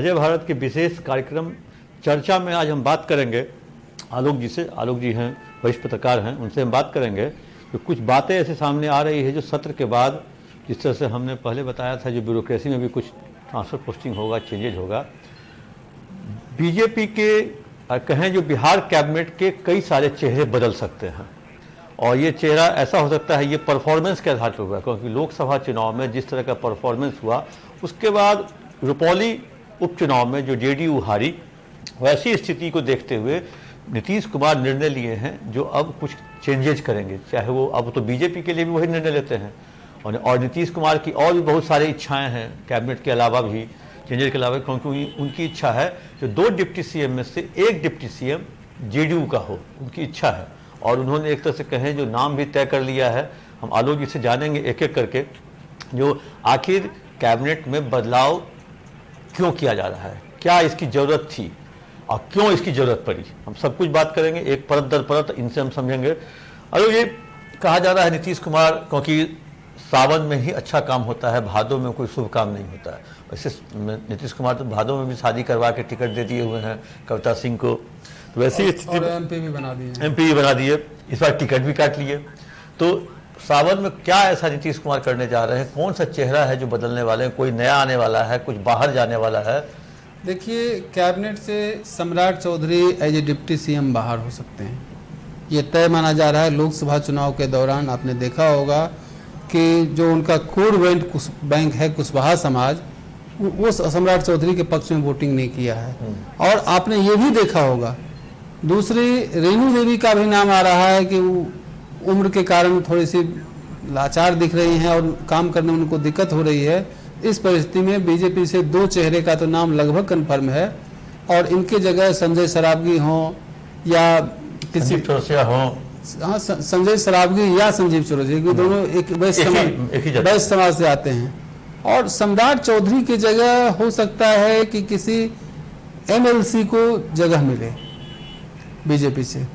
अजय भारत के विशेष कार्यक्रम चर्चा में आज हम बात करेंगे आलोक जी से। आलोक जी हैं वरिष्ठ पत्रकार हैं, उनसे हम बात करेंगे। तो कुछ बातें ऐसे सामने आ रही है जो सत्र के बाद, जिस तरह से हमने पहले बताया था, जो ब्यूरोक्रेसी में भी कुछ ट्रांसफर पोस्टिंग होगा, चेंजेज होगा। बीजेपी के कहें जो बिहार कैबिनेट के कई सारे चेहरे बदल सकते हैं, और ये चेहरा ऐसा हो सकता है, ये परफॉर्मेंस के आधार पर हुआ, क्योंकि लोकसभा चुनाव में जिस तरह का परफॉर्मेंस हुआ, उसके बाद रुपौली उपचुनाव में जो जेडीयू हारी, वैसी स्थिति को देखते हुए नीतीश कुमार निर्णय लिए हैं जो अब कुछ चेंजेज करेंगे। चाहे वो अब तो बीजेपी के लिए भी वही निर्णय लेते हैं, और नीतीश कुमार की और भी बहुत सारी इच्छाएं हैं कैबिनेट के अलावा भी, चेंजेज के अलावा, क्योंकि उनकी इच्छा है जो 2 डिप्टी सीएम में से 1 डिप्टी सीएम जेडीयू का हो, उनकी इच्छा है। और उन्होंने एक तरह से कहें जो नाम भी तय कर लिया है। हम आलोक जी से जानेंगे एक एक करके जो आखिर कैबिनेट में बदलाव क्यों किया जा रहा है, क्या इसकी ज़रूरत थी और क्यों इसकी ज़रूरत पड़ी। हम सब कुछ बात करेंगे एक परत दर परत, इनसे हम समझेंगे। और ये कहा जा रहा है नीतीश कुमार, क्योंकि सावन में ही अच्छा काम होता है, भादों में कोई शुभ काम नहीं होता है। वैसे नीतीश कुमार तो भादों में भी शादी करवा के टिकट दे दिए हुए हैं कविता सिंह को, तो वैसी स्थिति एमपी भी बना दिए, इस बार टिकट भी काट लिए। तो सावन में क्या ऐसा नीतीश कुमार करने जा रहे हैं, कौन सा चेहरा है जो बदलने वाले हैं, कोई नया आने वाला है, कुछ बाहर जाने वाला है? देखिए, कैबिनेट से Samrat Choudhary as a deputy CM बाहर हो सकते हैं, ये तय माना जा रहा है। लोकसभा चुनाव के दौरान आपने देखा होगा कि जो उनका कोर बैंक है कुशवाहा समाज, वो सम्राट चौधरी के पक्ष में वोटिंग नहीं किया है। और आपने ये भी देखा होगा, दूसरी रेणु देवी का भी नाम आ रहा है कि वो उम्र के कारण थोड़ी सी लाचार दिख रही हैं और काम करने में उनको दिक्कत हो रही है। इस परिस्थिति में बीजेपी से 2 चेहरे का तो नाम लगभग कन्फर्म है, और इनके जगह संजय सरावगी हों या किसी चौरसिया हों, हाँ, संजय सरावगी या संजीव चौरसिया, दोनों एक वैश्य समाज से आते हैं। और सम्राट चौधरी की जगह हो सकता है कि किसी एमएलसी को जगह मिले बीजेपी से।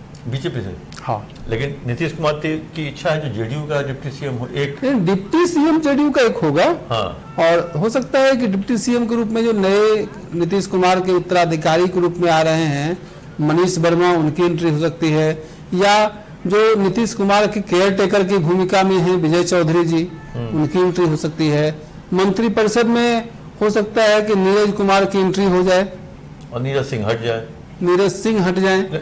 हाँ, लेकिन नीतीश कुमार की इच्छा है जो जेडीयू का डिप्टी सीएम हो, एक डिप्टी सीएम जेडीयू का एक होगा। हाँ। और हो सकता है कि डिप्टी सीएम के रूप में जो नए नीतीश कुमार के उत्तराधिकारी के रूप में आ रहे हैं, मनीष वर्मा, उनकी एंट्री हो सकती है, या जो नीतीश कुमार के केयर टेकर की भूमिका में है विजय चौधरी जी, उनकी एंट्री हो सकती है। मंत्रिपरिषद में हो सकता है कि नीरज कुमार की एंट्री हो जाए और नीरज सिंह हट जाए।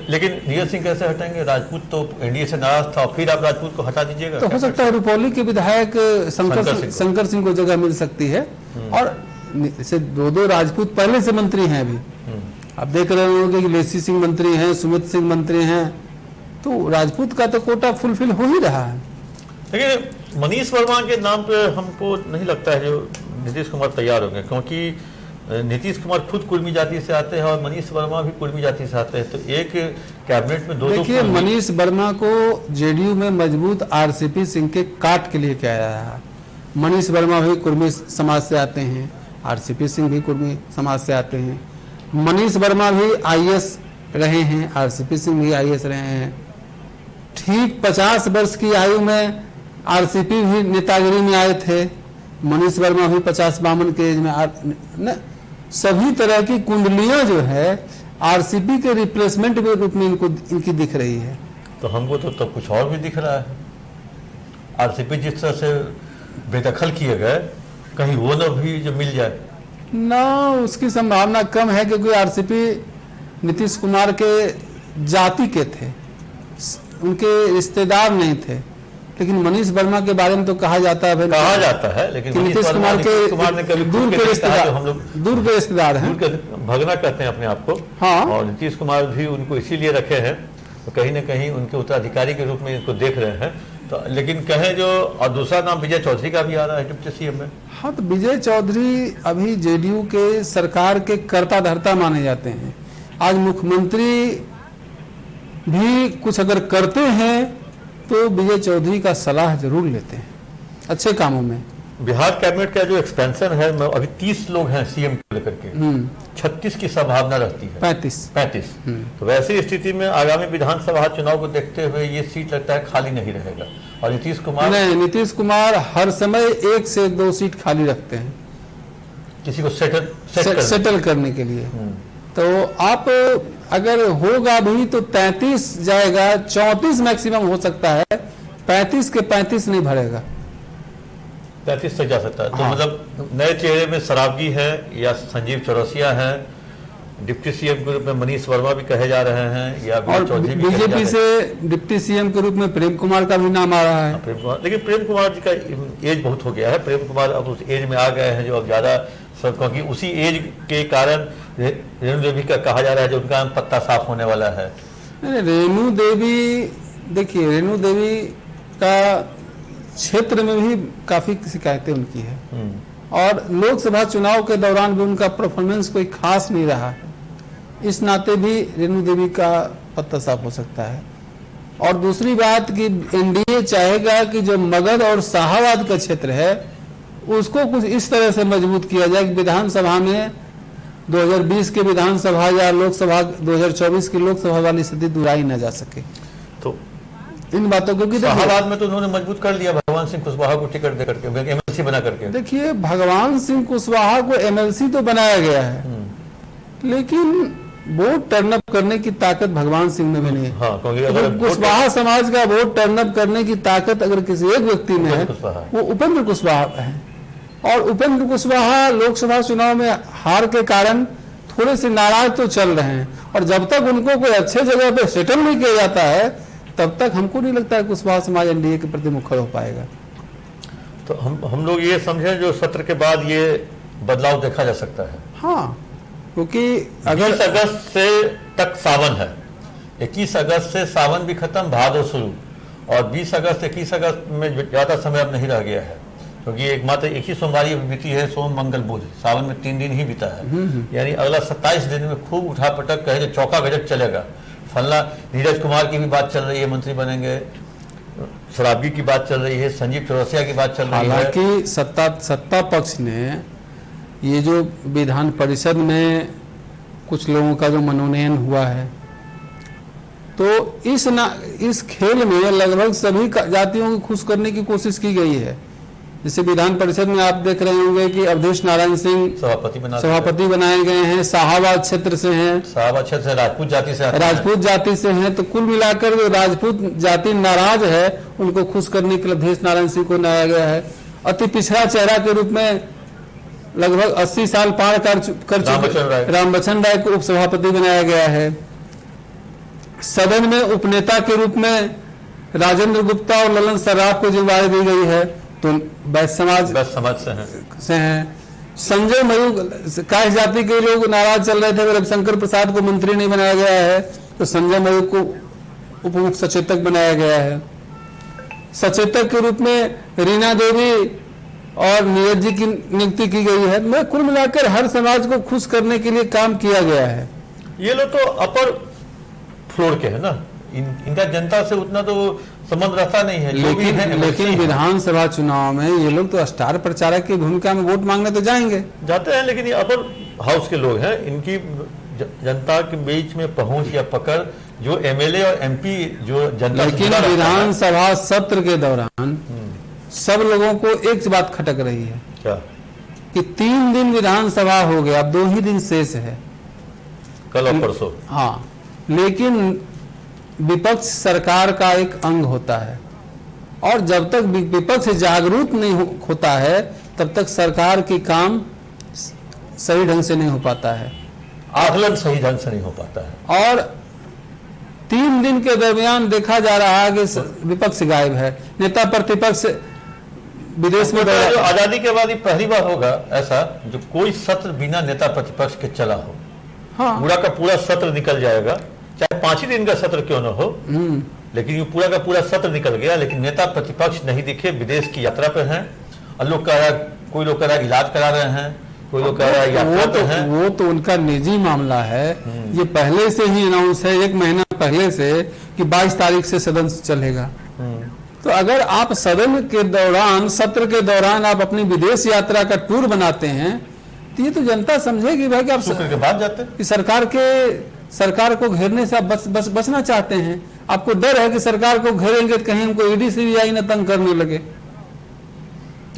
लेकिन नीरज सिंह कैसे हटेंगे? राजपूत तो एनडीए से नाराज था, फिर आप राजपूत को हटा दीजिएगा। तो हो सकता है रुपौली के विधायक शंकर सिंह को जगह मिल सकती है। और से 2 राजपूत पहले से मंत्री हैं अभी। आप देख रहे होंगे कि लेसी सिंह मंत्री हैं, सुमित सिंह मंत्री हैं, तो राजपूत का तो कोटा फुलफिल हो ही रहा है। लेकिन मनीष वर्मा के नाम पे हमको नहीं लगता है जो नीतीश कुमार तैयार होंगे, क्योंकि नीतीश कुमार खुद कुर्मी जाति से आते हैं और मनीष वर्मा भी कुर्मी जाति से आते हैं। तो एक कैबिनेट में 2 देखिए, मनीष वर्मा को जेडीयू में मजबूत आरसीपी सिंह के काट के लिए किया रहा है। मनीष वर्मा भी कुर्मी समाज से आते हैं, आरसीपी सिंह भी कुर्मी समाज से आते हैं। मनीष वर्मा भी आईएएस रहे हैं, आरसीपी सिंह भी आईएएस रहे हैं। ठीक 50 वर्ष की आयु में आरसीपी भी नेतागिरी में आए थे, मनीष वर्मा भी 50-52 के एज में सभी तरह की कुंडलियां जो है आरसीपी के रिप्लेसमेंट के रूप में इनकी दिख रही है। तो हमको तो कुछ और भी दिख रहा है। आरसीपी जिस तरह से बेदखल किए गए, कहीं वो न भी जो मिल जाए ना, उसकी संभावना कम है, क्योंकि आरसीपी नीतीश कुमार के जाति के थे, उनके रिश्तेदार नहीं थे। लेकिन मनीष वर्मा के बारे में तो कहा जाता है लेकिन नीतीश कुमार ने कभी दूर के रिश्तेदार हैं, भगना कहते हैं अपने आप को। हाँ। और नीतीश कुमार भी उनको इसीलिए रखे हैं, तो कहीं ना कहीं उनके उत्तराधिकारी के रूप में इनको देख रहे हैं। तो लेकिन कहें जो, और दूसरा नाम विजय चौधरी का भी आ रहा है डिप्टी सीएम में। हाँ, तो विजय चौधरी अभी जेडीयू के सरकार के कर्ता धर्ता माने जाते हैं। आज मुख्यमंत्री भी कुछ अगर करते हैं तो विजय चौधरी का सलाह जरूर लेते हैं अच्छे कामों में। बिहार कैबिनेट का जो एक्सपेंशन है, अभी 30 लोग हैं सीएम को लेकर के, 36 की संभावना रहती है, 35। तो वैसी स्थिति में आगामी विधानसभा चुनाव को देखते हुए ये सीट लगता है खाली नहीं रहेगा। और नीतीश कुमार हर समय 1 से 2 सीट खाली रखते हैं। किसी को सेटल करने के लिए। तो आप अगर होगा भी तो 33 जाएगा, 34 मैक्सिमम हो सकता है, 35 के 35 नहीं भरेगा, 35 तक जा सकता है। तो हाँ। मतलब नए चेहरे में सरावगी है या संजीव चौरसिया है, डिप्टी सीएम के रूप में मनीष वर्मा भी कहे जा रहे हैं, या और चौधरी भी कहे जा बीजेपी रहे हैं। से डिप्टी सीएम के रूप में प्रेम कुमार का भी नाम आ रहा है। प्रेम कुमार, लेकिन प्रेम कुमार जी का एज बहुत हो गया है। प्रेम कुमार अब उस एज में आ गए हैं जो अब ज़्यादा सब, क्योंकि उसी एज के कारण रेणु देवी का कहा जा रहा है जो उनका पत्ता साफ होने वाला है। रेणु देवी, देखिए रेणु देवी का क्षेत्र में भी काफ़ी शिकायतें उनकी है, और लोकसभा चुनाव के दौरान भी उनका परफॉर्मेंस कोई खास नहीं रहा, इस नाते भी रेणु देवी का पत्ता साफ हो सकता है। और दूसरी बात कि एनडीए चाहेगा कि जो मगध और शाहाबाद का क्षेत्र है उसको कुछ इस तरह से मजबूत किया जाए कि विधानसभा में 2020 के विधानसभा या लोकसभा 2024 की लोकसभा वाली स्थिति दुहराई न जा सके। तो इन बातों को शाहाबाद में तो उन्होंने मजबूत कर लिया भगवान सिंह कुशवाहा को टिकट दे करके, एमएलसी बना करके। देखिए भगवान सिंह कुशवाहा को एमएलसी तो बनाया गया है, लेकिन वोट टर्नअप करने की ताकत भगवान सिंह में भी नहीं है। हाँ, क्योंकि अगर कुशवाहा समाज का वोट टर्नअप करने की ताकत अगर किसी एक व्यक्ति में है वो उपेंद्र कुशवाहा है, और उपेंद्र कुशवाहा लोकसभा चुनाव में हार के कारण थोड़े से नाराज तो चल रहे हैं, और जब तक उनको कोई अच्छे जगह पे सेटल नहीं किया जाता है तब तक हमको नहीं लगता है कुशवाहा समाज एनडीए के प्रति मुखर हो पाएगा। तो हम लोग ये समझें जो सत्र के बाद ये बदलाव देखा जा सकता है। हाँ, क्योंकि अगर 20 अगस्त से तक सावन है, 21 अगस्त से सावन भी खत्म, भादो शुरू, और 20 अगस्त 21 अगस्त में ज़्यादा समय अब नहीं रह गया है, क्योंकि एकमात्र एक ही सोमवारी बीती है, सोम मंगल बुध, सावन में 3 दिन ही बीता है। यानी अगला 27 दिन में खूब उठापटक कहे जो चौका गजब चलेगा। फलना नीरज कुमार की भी बात चल रही है, मंत्री बनेंगे, सराबगी की बात चल रही है, संजीव चौरसिया की बात चल रही है। हालांकि सत्ता पक्ष ने ये जो विधान परिषद में कुछ लोगों का जो मनोनयन हुआ है, तो इस खेल में लगभग सभी जातियों को खुश करने की कोशिश की गई है। जैसे विधान परिषद में आप देख रहे होंगे कि अवधेश नारायण सिंह सभापति बनाए गए हैं, शाहाबाद क्षेत्र से हैं, शाहाबाद क्षेत्र से राजपूत जाति से हैं। तो कुल मिलाकर जो राजपूत जाति नाराज है उनको खुश करने के लिए अवधेश नारायण सिंह को बनाया गया है। अति पिछड़ा चेहरा के रूप में लगभग 80 साल पार कर चुके रामबच्चन राय को उपसभापति बनाया गया है। सदन में उपनेता के रूप में राजेंद्र गुप्ता और ललन सर्राफ को जिम्मेदारी दी गई है, तो वैश्य समाज से हैं। संजय मयूख, काश जाति के लोग नाराज चल रहे थे, रविशंकर प्रसाद को मंत्री नहीं बनाया गया है, तो संजय मयूख को उप मुख्य सचेतक बनाया गया है। सचेतक के रूप में रीना देवी और नीरज जी की नियुक्ति की गई है। मैं कुल मिलाकर हर समाज को खुश करने के लिए काम किया गया है। ये लोग तो अपर फ्लोर के है ना, इनका जनता से उतना तो संबंध रहता नहीं है। लेकिन विधानसभा चुनाव में ये लोग तो स्टार प्रचारक की भूमिका में वोट मांगने तो जाते हैं, लेकिन ये अपर हाउस के लोग हैं, इनकी जनता के बीच में पहुंच या पकड़ जो एमएलए और एमपी जो जनता। लेकिन विधानसभा सत्र के दौरान सब लोगों को एक बात खटक रही है, क्या कि 3 दिन विधानसभा हो गया, अब 2 ही दिन शेष है, कल और परसों। हाँ, लेकिन विपक्ष सरकार का एक अंग होता है, और जब तक विपक्ष जागरूक नहीं होता है तब तक सरकार की काम सही ढंग से नहीं हो पाता है, आकलन सही ढंग से नहीं हो पाता है। और 3 दिन के दरमियान देखा जा रहा है कि विपक्ष गायब है, नेता प्रतिपक्ष विदेश में। आजादी के बाद ही पहली बार होगा ऐसा जो कोई सत्र बिना नेता प्रतिपक्ष के चला हो। हाँ, पूरा का पूरा सत्र निकल जाएगा, चाहे 5 ही दिन का सत्र क्यों न हो, लेकिन ये पूरा का पूरा सत्र निकल गया, लेकिन नेता प्रतिपक्ष नहीं दिखे, विदेश की यात्रा पे हैं। और लोग कह रहा, कोई लोग कह रहा इलाज करा रहे हैं, कोई लोग कह रहा है यात्रा पे हैं। वो तो उनका निजी मामला है। ये पहले से ही अनाउंस है, 1 महीना पहले से, कि 22 तारीख से सदन चलेगा। तो अगर आप सदन के दौरान, सत्र के दौरान आप अपनी विदेश यात्रा का टूर बनाते हैं, तो ये तो जनता समझेगी भाई कि आप शुक्र के बाद जाते हैं। कि सरकार को घेरने से आप बचना चाहते हैं। आपको डर है कि सरकार को घेरेंगे तो कहीं हमको ईडी सीबीआई न तंग करने लगे।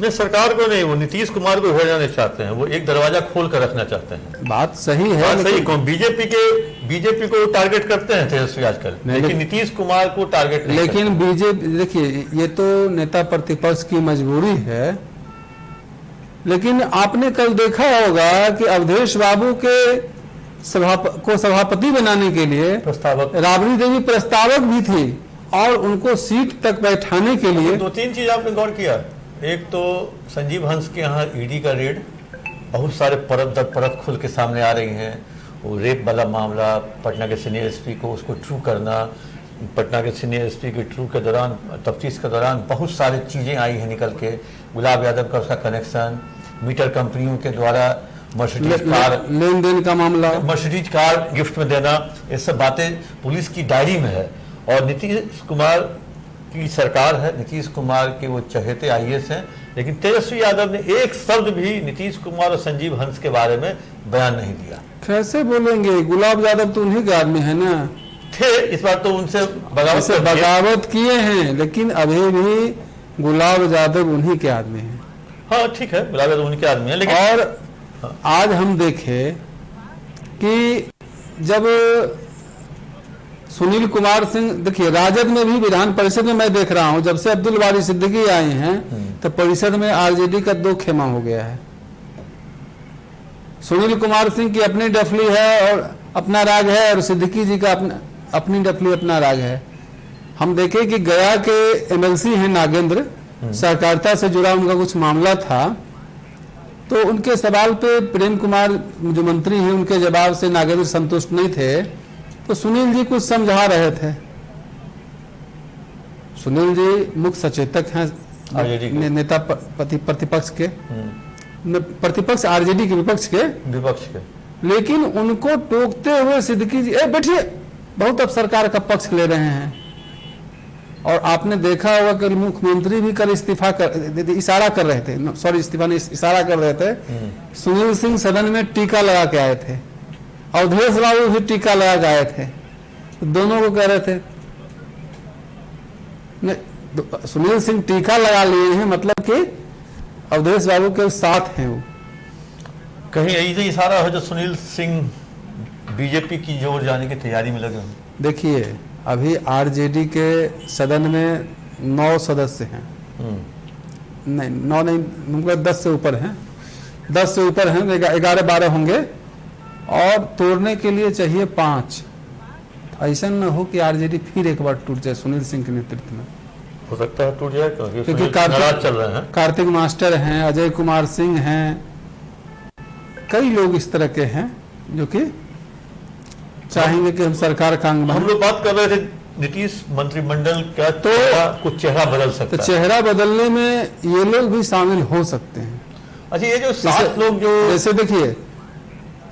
नहीं, सरकार को नहीं, वो नीतीश कुमार को भेजना नहीं चाहते हैं, वो एक दरवाजा खोल कर रखना चाहते हैं। बात सही है, बात सही, कौन बीजेपी को टारगेट करते हैं तेजस्वी आजकल, लेकिन नीतीश कुमार को टारगेट नहीं लेकिन बीजेपी, देखिए ये तो नेता प्रतिपक्ष की मजबूरी है, लेकिन आपने कल देखा होगा कि अवधेश बाबू के सभापति बनाने के लिए प्रस्तावक राबड़ी देवी प्रस्तावक भी थी, और उनको सीट तक बैठाने के लिए दो तीन चीज आपने गौर किया। एक तो संजीव हंस के यहाँ ईडी का रेड, बहुत सारे परत दर परत खुल के सामने आ रही हैं। वो रेप वाला मामला, पटना के सीनियर एसपी को उसको ट्रू करना, पटना के सीनियर एसपी के ट्रू के दौरान, तफ्तीश के दौरान बहुत सारी चीज़ें आई हैं निकल के। गुलाब यादव का उसका कनेक्शन, मीटर कंपनियों के द्वारा मर्सिडीज कार लेन देन का मामला, मर्सिडीज कार गिफ्ट में देना, ये सब बातें पुलिस की डायरी में है। और नीतीश कुमार की सरकार है, नीतीश कुमार के वो चहेते आईएएस हैं, लेकिन तेजस्वी यादव ने एक शब्द भी नीतीश कुमार और संजीव हंस के बारे में बयान नहीं दिया। कैसे बोलेंगे? गुलाब यादव तो उन्हीं के आदमी है ना, थे इस बार तो उनसे बगावत किए हैं, लेकिन अभी भी गुलाब यादव उन्हीं के आदमी हैं। हाँ ठीक है, गुलाब यादव उनके आदमी है, लेकिन और आज हम देखें कि जब सुनील कुमार सिंह, देखिए राजद में भी, विधान परिषद में मैं देख रहा हूं, जब से अब्दुल बारी सिद्दीकी आए हैं तो परिषद में आरजेडी का 2 खेमा हो गया है। सुनील कुमार सिंह की अपनी डफली है और अपना राग है, और सिद्दीकी जी का अपनी डफली अपना राग है। हम देखें कि गया के एमएलसी हैं नागेंद्र, सहकारिता से जुड़ा उनका कुछ मामला था, तो उनके सवाल पे प्रेम कुमार जो मंत्री हैं उनके जवाब से नागेंद्र संतुष्ट नहीं थे, तो सुनील जी कुछ समझा रहे थे। सुनील जी मुख्य सचेतक हैं नेता प्रतिपक्ष के, प्रतिपक्ष आरजेडी के, विपक्ष के, लेकिन उनको टोकते हुए सिद्दीकी जी बैठिए, बहुत अब सरकार का पक्ष ले रहे हैं। और आपने देखा होगा कि मुख्यमंत्री भी कल इस्तीफा इशारा कर रहे थे, सॉरी इस्तीफा नहीं, इशारा कर रहे थे। सुनील सिंह सदन में टीका लगा के आए थे, अवधेश बाबू भी टीका लगा के आए थे, दोनों को कह रहे थे सुनील सिंह टीका लगा लिए हैं, मतलब कि अवधेश बाबू के साथ हैं वो। कहीं ऐसे इशारा हो जो सुनील सिंह बीजेपी की जोर जाने की तैयारी में लगे। देखिए अभी आरजेडी के सदन में 9 सदस्य हैं, नहीं 9 नहीं, मतलब 10 से ऊपर हैं, 10 से ऊपर हैं, 11-12 होंगे, और तोड़ने के लिए चाहिए 5। ऐसा न हो कि आरजेडी फिर एक बार टूट जाए सुनील सिंह के नेतृत्व में। हो सकता है टूट जाए, क्योंकि नाराज चल रहे हैं। कार्तिक मास्टर हैं, अजय कुमार सिंह हैं, कई लोग इस तरह के हैं जो कि चाहेंगे कि हम सरकार का अंग। हम लोग बात कर रहे थे नीतीश मंत्रिमंडल का, तो कुछ चेहरा बदल सकता है, तो चेहरा बदलने में ये लोग भी शामिल हो सकते हैं। अच्छा, ये जो 7 लोग जो, जैसे देखिए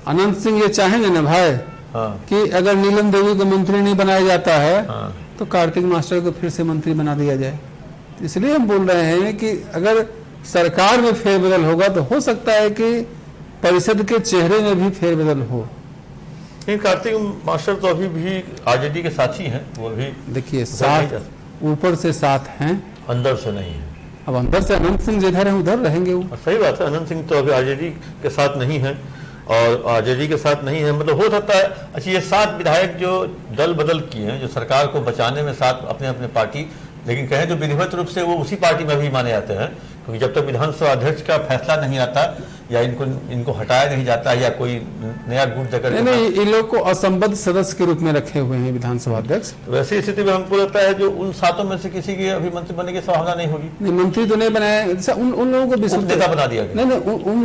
अनंत सिंह ये चाहेंगे ना भाई, हाँ, कि अगर नीलम देवी को मंत्री नहीं बनाया जाता है, हाँ, तो कार्तिक मास्टर को फिर से मंत्री बना दिया जाए। इसलिए हम बोल रहे हैं कि अगर सरकार में फेरबदल होगा तो हो सकता है कि परिषद के चेहरे में भी फेरबदल हो। लेकिन कार्तिक मास्टर तो अभी भी आरजेडी के साथी हैं, वो भी देखिए साथ, ऊपर से साथ हैं, अंदर से नहीं है। अब अंदर से अनंत सिंह जिधर है उधर रहेंगे वो। सही बात है, अनंत सिंह तो अभी आरजेडी के साथ नहीं है, और आरजेडी के साथ नहीं है, मतलब हो सकता है। अच्छा, ये 7 विधायक जो दल बदल किए हैं, जो सरकार को बचाने में 7 अपने अपने पार्टी, लेकिन कहें तो विधिवत रूप से वो उसी पार्टी में भी माने जाते हैं, क्योंकि जब तक विधानसभा अध्यक्ष का फैसला नहीं आता, या इनको हटाया नहीं जाता, या कोई नया गुट देकर, नहीं, इन लोग को असंबद्ध सदस्य के रूप में रखे हुए हैं विधानसभा अध्यक्ष। तो वैसी स्थिति में हमको लगता है जो उन 7 में से किसी की अभी मंत्री बनने की संभावना नहीं होगी। नहीं, मंत्री तो नहीं बनाया, उन लोगों को नेता बना दिया गया। नहीं,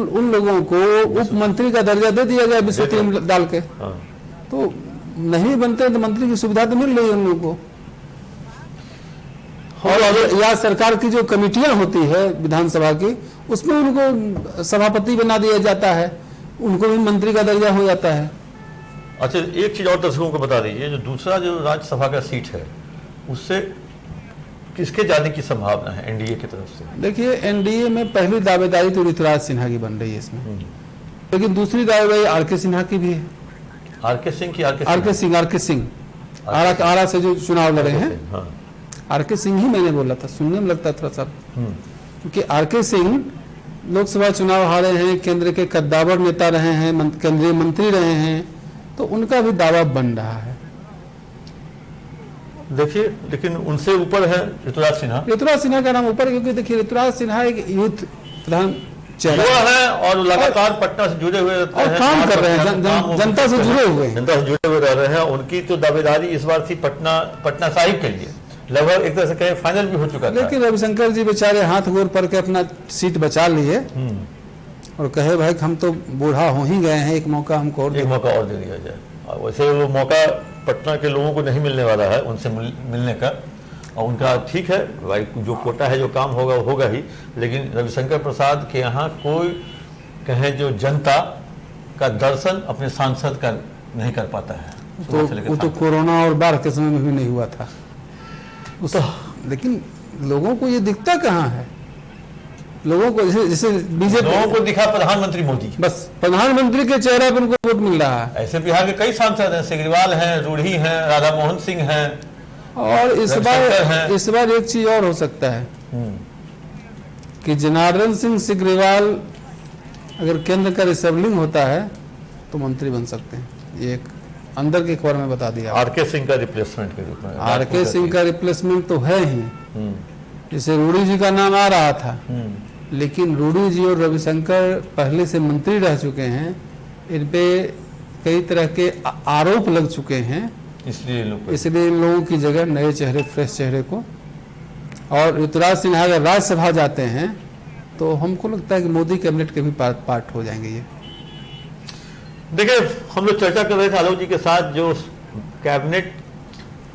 उन लोगों को उप मंत्री का दर्जा दे दिया गया विश्वती में डाल के। तो नहीं बनते तो मंत्री की सुविधा तो मिल रही है उन लोगों को। और या सरकार की जो कमेटियां होती है विधानसभा की, उसमें उनको सभापति बना दिया जाता है, उनको भी मंत्री का दर्जा हो जाता है। अच्छा, एक चीज और दर्शकों को बता दीजिए, जो दूसरा जो राज्यसभा का सीट है, उससे किसके जाने की संभावना है एनडीए की तरफ से? देखिए एनडीए में पहली दावेदारी तो ऋतुराज सिन्हा की बन रही है इसमें, लेकिन दूसरी दावेदारी आरके सिन्हा की भी है। आरके सिंह आरा से जो चुनाव लड़े हैं, आरके सिंह ही मैंने बोला था, सुनने में लगता थोड़ा सा। क्योंकि आरके सिंह लोकसभा चुनाव हारे हैं, केंद्र के कद्दावर नेता रहे हैं, केंद्रीय मंत्री रहे हैं, तो उनका भी दावा बन रहा है। देखिए, लेकिन उनसे ऊपर है ऋतुराज सिन्हा। ऋतुराज सिन्हा का नाम ऊपर, क्योंकि देखिए ऋतुराज सिन्हा एक यूथ प्रधान चेहरा है और लगातार पटना से जुड़े हुए रहते और हैं, काम कर रहे हैं, जनता से जुड़े हुए हैं, जनता से जुड़े हुए रह रहे हैं। उनकी तो दावेदारी इस बार थी पटना साहिब के लिए, लगभग एक तरह से कहें फाइनल भी हो चुका था। लेकिन रविशंकर जी बेचारे हाथ गोर पर के अपना सीट बचा लिए और कहे भाई हम तो बूढ़ा हो ही गए हैं, एक मौका हमको और एक मौका और दे दिया जाए। और वैसे वो मौका पटना के लोगों को नहीं मिलने वाला है उनसे मिलने का, और उनका ठीक है भाई, जो कोटा है, जो काम होगा वो होगा ही। लेकिन रविशंकर प्रसाद के यहाँ कोई कहें जो जनता का दर्शन अपने सांसद का नहीं कर पाता है। वो तो कोरोना और बाढ़ के समय में भी नहीं हुआ था तो लेकिन लोगों को ये दिखता कहाँ है? लोगों को जैसे बीजेपी, लोगों को दिखा प्रधानमंत्री मोदी, बस प्रधानमंत्री के चेहरे पर उनको वोट मिल रहा है। ऐसे बिहार के कई सांसद हैं, सिग्रीवाल हैं, रूढ़ी हैं, राधा मोहन सिंह हैं, और इस बार एक चीज और हो सकता है कि जनार्दन सिंह सिग्रीवाल अगर केंद्र का रिसबलिंग होता है तो मंत्री बन सकते हैं। ये एक अंदर की खबर में बता दिया। आरके सिंह का रिप्लेसमेंट के रूप में, आरके सिंह का रिप्लेसमेंट तो है ही, जैसे रूढ़ी जी का नाम आ रहा था, लेकिन रूढ़ी जी और रविशंकर पहले से मंत्री रह चुके हैं, इन पे कई तरह के आरोप लग चुके हैं, इसलिए इन लोगों की जगह नए चेहरे, फ्रेश चेहरे को। और ऋतुराज सिन्हा अगर राज्यसभा जाते हैं तो हमको लगता है कि मोदी कैबिनेट के भी पार्ट हो जाएंगे ये। देखिए, हम लोग चर्चा कर रहे थे आलोक जी के साथ, जो कैबिनेट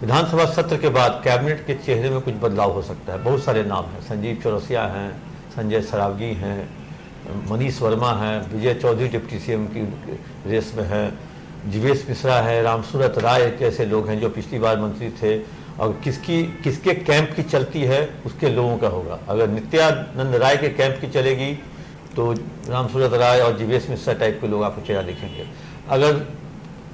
विधानसभा सत्र के बाद कैबिनेट के चेहरे में कुछ बदलाव हो सकता है। बहुत सारे नाम हैं, संजीव चौरसिया हैं, संजय सरावगी हैं, मनीष वर्मा हैं, विजय चौधरी डिप्टी सीएम की रेस में हैं, जीवेश मिश्रा है, रामसूरत राय जैसे लोग हैं जो पिछली बार मंत्री थे। और किसके कैंप की चलती है उसके लोगों का होगा। अगर नित्यानंद राय के कैंप की चलेगी तो रामसूरत राय और जीवेश मिश्रा टाइप के लोग आपको चेहरा दिखेंगे। अगर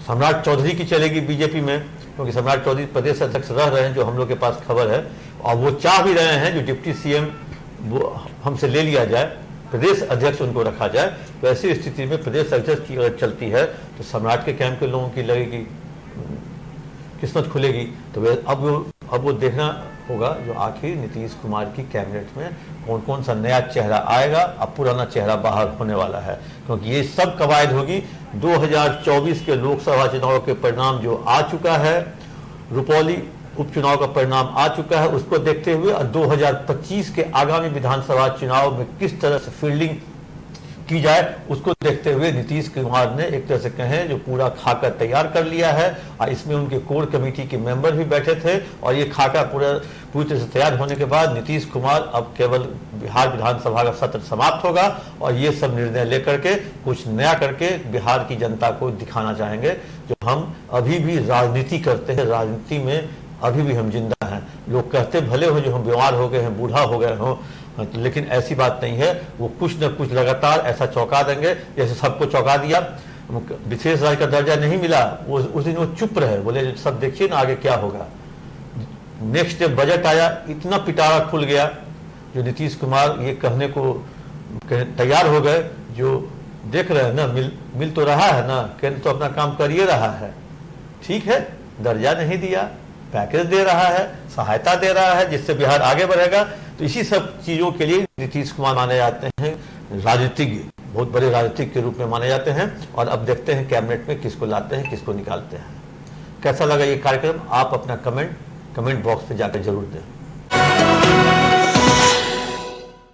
सम्राट चौधरी की चलेगी बीजेपी में, क्योंकि सम्राट चौधरी प्रदेश अध्यक्ष रह रहे हैं, जो हम लोग के पास खबर है, और वो चाह भी रहे हैं जो डिप्टी सीएम वो हमसे ले लिया जाए, प्रदेश अध्यक्ष उनको रखा जाए। तो ऐसी स्थिति में प्रदेश अध्यक्ष की अगर चलती है तो सम्राट के कैंप के लोगों की लगेगी किस्मत खुलेगी। तो अब वो देखना होगा जो आखिर नीतीश कुमार की कैबिनेट में कौन कौन सा नया चेहरा आएगा। अब पुराना चेहरा बाहर होने वाला है, क्योंकि ये सब कवायद होगी। 2024 के लोकसभा चुनाव के परिणाम जो आ चुका है, रुपौली उपचुनाव का परिणाम आ चुका है, उसको देखते हुए 2025 के आगामी विधानसभा चुनाव में किस तरह से फील्डिंग की जाए, उसको देखते हुए नीतीश कुमार ने एक तरह से कहें जो पूरा खाका तैयार कर लिया है। और इसमें उनके कोर कमेटी के मेंबर भी बैठे थे, और ये खाका पूरी तरह से तैयार होने के बाद नीतीश कुमार अब केवल बिहार विधानसभा का सत्र समाप्त होगा और ये सब निर्णय लेकर के कुछ नया करके बिहार की जनता को दिखाना चाहेंगे जो हम अभी भी राजनीति करते हैं, राजनीति में अभी भी हम जिंदा हैं। लोग कहते भले हो जो हम बीमार हो गए हैं, बूढ़ा हो गए हों, लेकिन ऐसी बात नहीं है। वो कुछ न कुछ लगातार ऐसा चौंका देंगे जैसे सबको चौंका दिया। विशेष राज्य का दर्जा नहीं मिला, उस दिन वो चुप रहे, बोले सब देखिए ना आगे क्या होगा। नेक्स्ट डे बजट आया, इतना पिटारा खुल गया जो नीतीश कुमार ये कहने को तैयार हो गए जो देख रहे हैं ना, मिल तो रहा है ना, केंद्र तो अपना काम कर ही रहा है, ठीक है, दर्जा नहीं दिया, पैकेज दे रहा है, सहायता दे रहा है, जिससे बिहार आगे बढ़ेगा। तो इसी सब चीज़ों के लिए नीतीश कुमार माने जाते हैं राजनीतिज्ञ, बहुत बड़े राजनीतिक के रूप में माने जाते हैं। और अब देखते हैं कैबिनेट में किसको लाते हैं, किसको निकालते हैं। कैसा लगा ये कार्यक्रम, आप अपना कमेंट बॉक्स पे जाकर जरूर दें।